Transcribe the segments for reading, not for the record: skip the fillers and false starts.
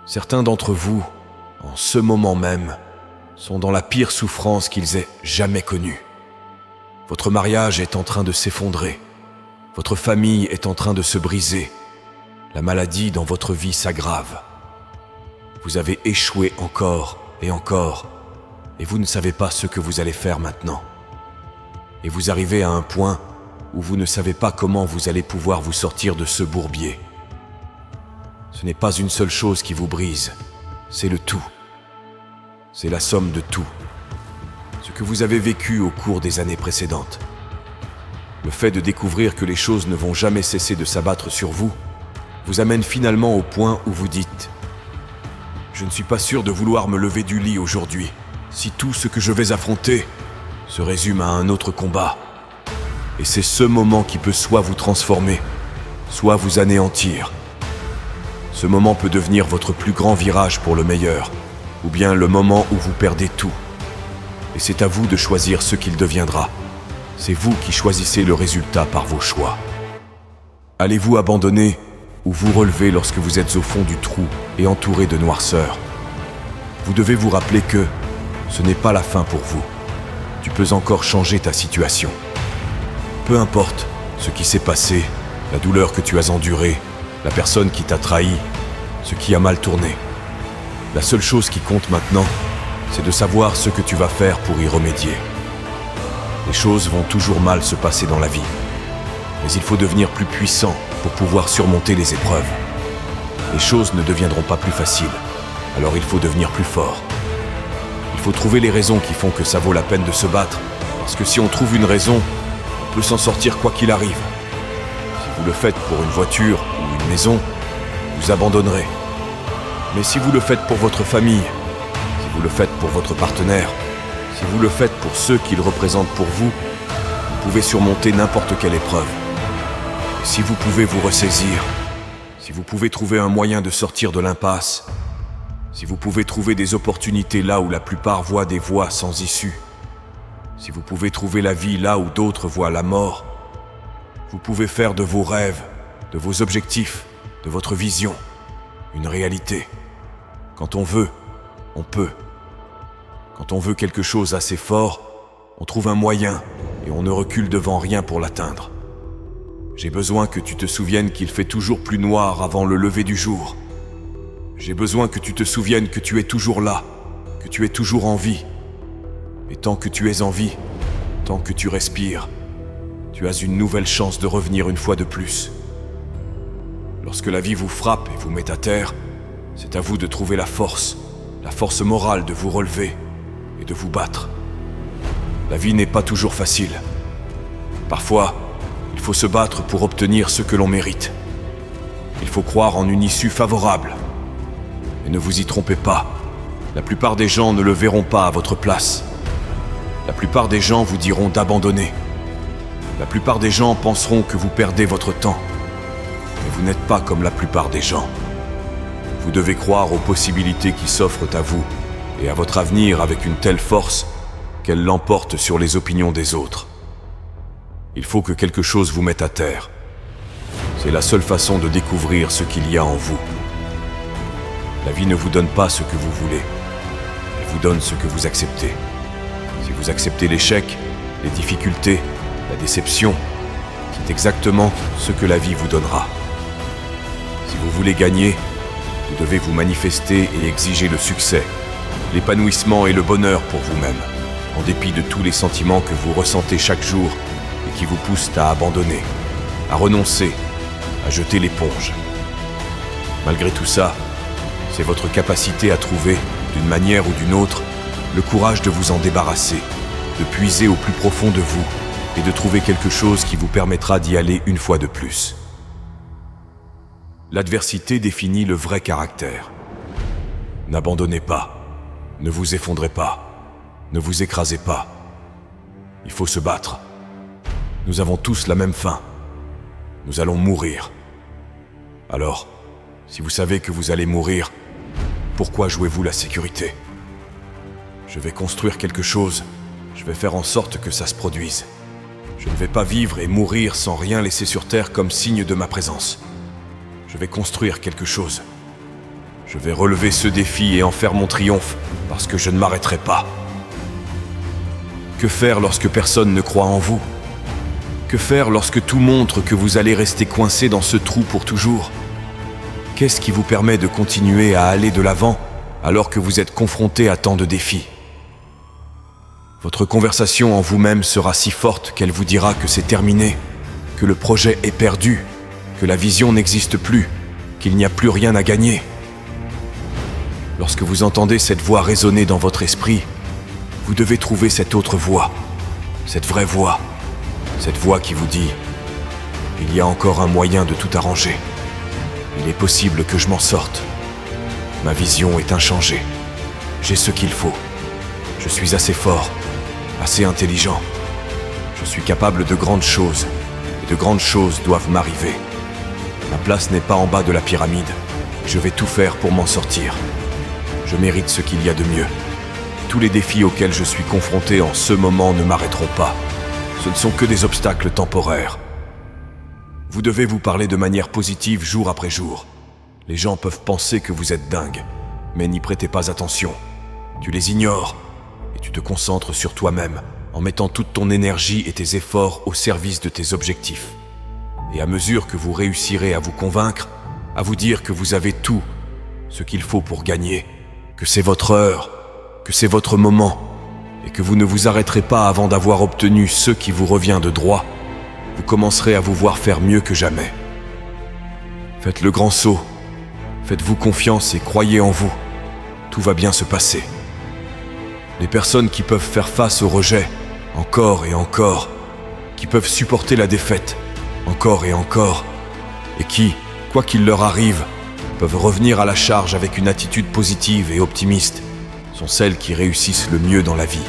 Certains d'entre vous, en ce moment même, sont dans la pire souffrance qu'ils aient jamais connue. Votre mariage est en train de s'effondrer. Votre famille est en train de se briser. La maladie dans votre vie s'aggrave. Vous avez échoué encore et encore, et vous ne savez pas ce que vous allez faire maintenant. Et vous arrivez à un point où vous ne savez pas comment vous allez pouvoir vous sortir de ce bourbier. Ce n'est pas une seule chose qui vous brise, c'est le tout. C'est la somme de tout. Ce que vous avez vécu au cours des années précédentes. Le fait de découvrir que les choses ne vont jamais cesser de s'abattre sur vous, vous amène finalement au point où vous dites « Je ne suis pas sûr de vouloir me lever du lit aujourd'hui, si tout ce que je vais affronter se résume à un autre combat. » Et c'est ce moment qui peut soit vous transformer, soit vous anéantir. Ce moment peut devenir votre plus grand virage pour le meilleur, ou bien le moment où vous perdez tout. Et c'est à vous de choisir ce qu'il deviendra. C'est vous qui choisissez le résultat par vos choix. Allez-vous abandonner ou vous relever lorsque vous êtes au fond du trou et entouré de noirceur? Vous devez vous rappeler que ce n'est pas la fin pour vous. Tu peux encore changer ta situation. Peu importe ce qui s'est passé, la douleur que tu as endurée, la personne qui t'a trahi, ce qui a mal tourné. La seule chose qui compte maintenant, c'est de savoir ce que tu vas faire pour y remédier. Les choses vont toujours mal se passer dans la vie, mais il faut devenir plus puissant pour pouvoir surmonter les épreuves. Les choses ne deviendront pas plus faciles, alors il faut devenir plus fort. Il faut trouver les raisons qui font que ça vaut la peine de se battre, parce que si on trouve une raison, on peut s'en sortir quoi qu'il arrive. Si vous le faites pour une voiture ou une maison, vous abandonnerez. Mais si vous le faites pour votre famille, si vous le faites pour votre partenaire, si vous le faites pour ceux qu'il représente pour vous, vous pouvez surmonter n'importe quelle épreuve. Et si vous pouvez vous ressaisir, si vous pouvez trouver un moyen de sortir de l'impasse, si vous pouvez trouver des opportunités là où la plupart voient des voies sans issue, si vous pouvez trouver la vie là où d'autres voient la mort, vous pouvez faire de vos rêves, de vos objectifs, de votre vision, une réalité. Quand on veut, on peut. Quand on veut quelque chose assez fort, on trouve un moyen et on ne recule devant rien pour l'atteindre. J'ai besoin que tu te souviennes qu'il fait toujours plus noir avant le lever du jour. J'ai besoin que tu te souviennes que tu es toujours là, que tu es toujours en vie. Et tant que tu es en vie, tant que tu respires, tu as une nouvelle chance de revenir une fois de plus. Lorsque la vie vous frappe et vous met à terre, c'est à vous de trouver la force morale de vous relever et de vous battre. La vie n'est pas toujours facile. Parfois, il faut se battre pour obtenir ce que l'on mérite. Il faut croire en une issue favorable. Et ne vous y trompez pas, la plupart des gens ne le verront pas à votre place. La plupart des gens vous diront d'abandonner. La plupart des gens penseront que vous perdez votre temps. Mais vous n'êtes pas comme la plupart des gens. Vous devez croire aux possibilités qui s'offrent à vous et à votre avenir avec une telle force qu'elle l'emporte sur les opinions des autres. Il faut que quelque chose vous mette à terre. C'est la seule façon de découvrir ce qu'il y a en vous. La vie ne vous donne pas ce que vous voulez. Elle vous donne ce que vous acceptez. Si vous acceptez l'échec, les difficultés, la déception, c'est exactement ce que la vie vous donnera. Si vous voulez gagner, vous devez vous manifester et exiger le succès, l'épanouissement et le bonheur pour vous-même, en dépit de tous les sentiments que vous ressentez chaque jour et qui vous poussent à abandonner, à renoncer, à jeter l'éponge. Malgré tout ça, c'est votre capacité à trouver, d'une manière ou d'une autre, le courage de vous en débarrasser, de puiser au plus profond de vous et de trouver quelque chose qui vous permettra d'y aller une fois de plus. L'adversité définit le vrai caractère. N'abandonnez pas, ne vous effondrez pas, ne vous écrasez pas. Il faut se battre. Nous avons tous la même fin. Nous allons mourir. Alors, si vous savez que vous allez mourir, pourquoi jouez-vous la sécurité? Je vais construire quelque chose, je vais faire en sorte que ça se produise. Je ne vais pas vivre et mourir sans rien laisser sur terre comme signe de ma présence. Je vais construire quelque chose. Je vais relever ce défi et en faire mon triomphe, parce que je ne m'arrêterai pas. Que faire lorsque personne ne croit en vous? Que faire lorsque tout montre que vous allez rester coincé dans ce trou pour toujours? Qu'est-ce qui vous permet de continuer à aller de l'avant alors que vous êtes confronté à tant de défis? Votre conversation en vous-même sera si forte qu'elle vous dira que c'est terminé, que le projet est perdu, que la vision n'existe plus, qu'il n'y a plus rien à gagner. Lorsque vous entendez cette voix résonner dans votre esprit, vous devez trouver cette autre voix, cette vraie voix, cette voix qui vous dit « Il y a encore un moyen de tout arranger. Il est possible que je m'en sorte. Ma vision est inchangée. J'ai ce qu'il faut. Je suis assez fort, assez intelligent. Je suis capable de grandes choses, et de grandes choses doivent m'arriver. Ma place n'est pas en bas de la pyramide. Je vais tout faire pour m'en sortir. Je mérite ce qu'il y a de mieux. Tous les défis auxquels je suis confronté en ce moment ne m'arrêteront pas. Ce ne sont que des obstacles temporaires. Vous devez vous parler de manière positive jour après jour. Les gens peuvent penser que vous êtes dingue, mais n'y prêtez pas attention. Tu les ignores et tu te concentres sur toi-même en mettant toute ton énergie et tes efforts au service de tes objectifs. Et à mesure que vous réussirez à vous convaincre, à vous dire que vous avez tout ce qu'il faut pour gagner, que c'est votre heure, que c'est votre moment, et que vous ne vous arrêterez pas avant d'avoir obtenu ce qui vous revient de droit, vous commencerez à vous voir faire mieux que jamais. Faites le grand saut, faites-vous confiance et croyez en vous. Tout va bien se passer. Les personnes qui peuvent faire face au rejet, encore et encore, qui peuvent supporter la défaite, encore et encore, et qui, quoi qu'il leur arrive, peuvent revenir à la charge avec une attitude positive et optimiste, sont celles qui réussissent le mieux dans la vie.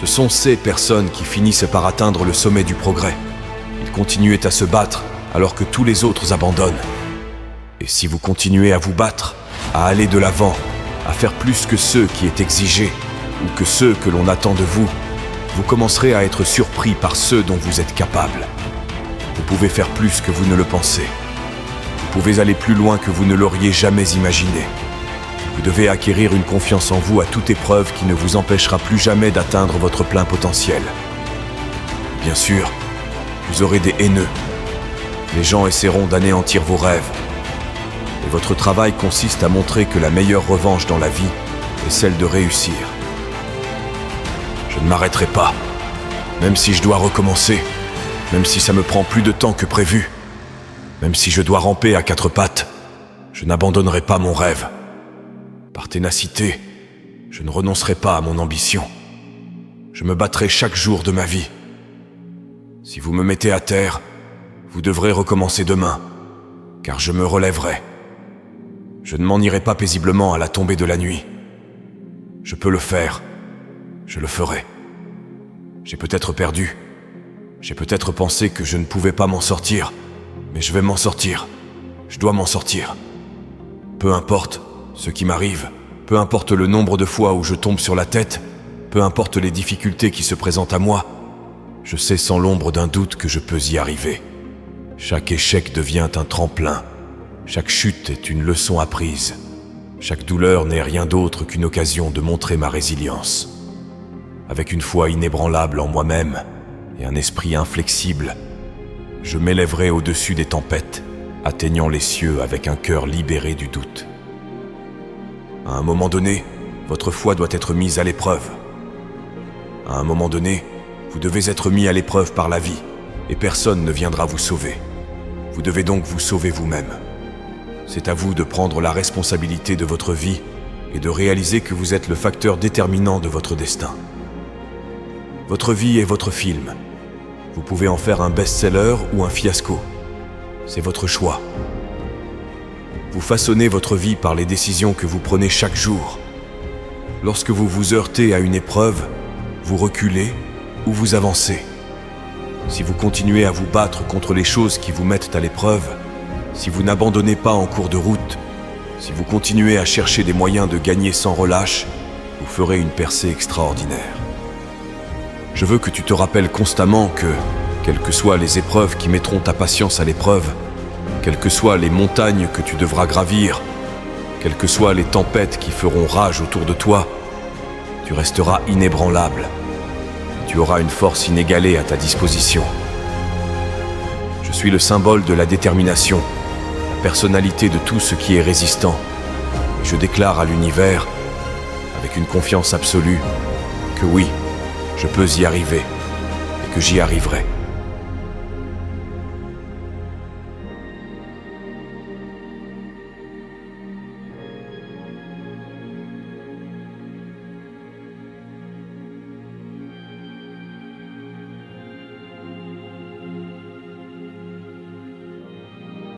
Ce sont ces personnes qui finissent par atteindre le sommet du progrès. Ils continuent à se battre alors que tous les autres abandonnent. Et si vous continuez à vous battre, à aller de l'avant, à faire plus que ce qui est exigé ou que ce que l'on attend de vous, vous commencerez à être surpris par ce dont vous êtes capable. Vous pouvez faire plus que vous ne le pensez. Vous pouvez aller plus loin que vous ne l'auriez jamais imaginé. Vous devez acquérir une confiance en vous à toute épreuve qui ne vous empêchera plus jamais d'atteindre votre plein potentiel. Bien sûr, vous aurez des haineux. Les gens essaieront d'anéantir vos rêves. Et votre travail consiste à montrer que la meilleure revanche dans la vie est celle de réussir. Je ne m'arrêterai pas, même si je dois recommencer, même si ça me prend plus de temps que prévu, même si je dois ramper à quatre pattes, je n'abandonnerai pas mon rêve. Par ténacité, je ne renoncerai pas à mon ambition. Je me battrai chaque jour de ma vie. Si vous me mettez à terre, vous devrez recommencer demain, car je me relèverai. Je ne m'en irai pas paisiblement à la tombée de la nuit. Je peux le faire. Je le ferai. J'ai peut-être perdu. J'ai peut-être pensé que je ne pouvais pas m'en sortir, mais je vais m'en sortir. Je dois m'en sortir. Peu importe ce qui m'arrive, peu importe le nombre de fois où je tombe sur la tête, peu importe les difficultés qui se présentent à moi, je sais sans l'ombre d'un doute que je peux y arriver. Chaque échec devient un tremplin. Chaque chute est une leçon apprise. Chaque douleur n'est rien d'autre qu'une occasion de montrer ma résilience. Avec une foi inébranlable en moi-même et un esprit inflexible, je m'élèverai au-dessus des tempêtes, atteignant les cieux avec un cœur libéré du doute. À un moment donné, votre foi doit être mise à l'épreuve. À un moment donné, vous devez être mis à l'épreuve par la vie, et personne ne viendra vous sauver. Vous devez donc vous sauver vous-même. C'est à vous de prendre la responsabilité de votre vie et de réaliser que vous êtes le facteur déterminant de votre destin. Votre vie est votre film. Vous pouvez en faire un best-seller ou un fiasco. C'est votre choix. Vous façonnez votre vie par les décisions que vous prenez chaque jour. Lorsque vous vous heurtez à une épreuve, vous reculez ou vous avancez. Si vous continuez à vous battre contre les choses qui vous mettent à l'épreuve, si vous n'abandonnez pas en cours de route, si vous continuez à chercher des moyens de gagner sans relâche, vous ferez une percée extraordinaire. Je veux que tu te rappelles constamment que, quelles que soient les épreuves qui mettront ta patience à l'épreuve, Quelles que soient les montagnes que tu devras gravir, quelles que soient les tempêtes qui feront rage autour de toi, tu resteras inébranlable. Tu auras une force inégalée à ta disposition. Je suis le symbole de la détermination, la personnalité de tout ce qui est résistant. Et je déclare à l'univers, avec une confiance absolue, que oui, je peux y arriver et que j'y arriverai.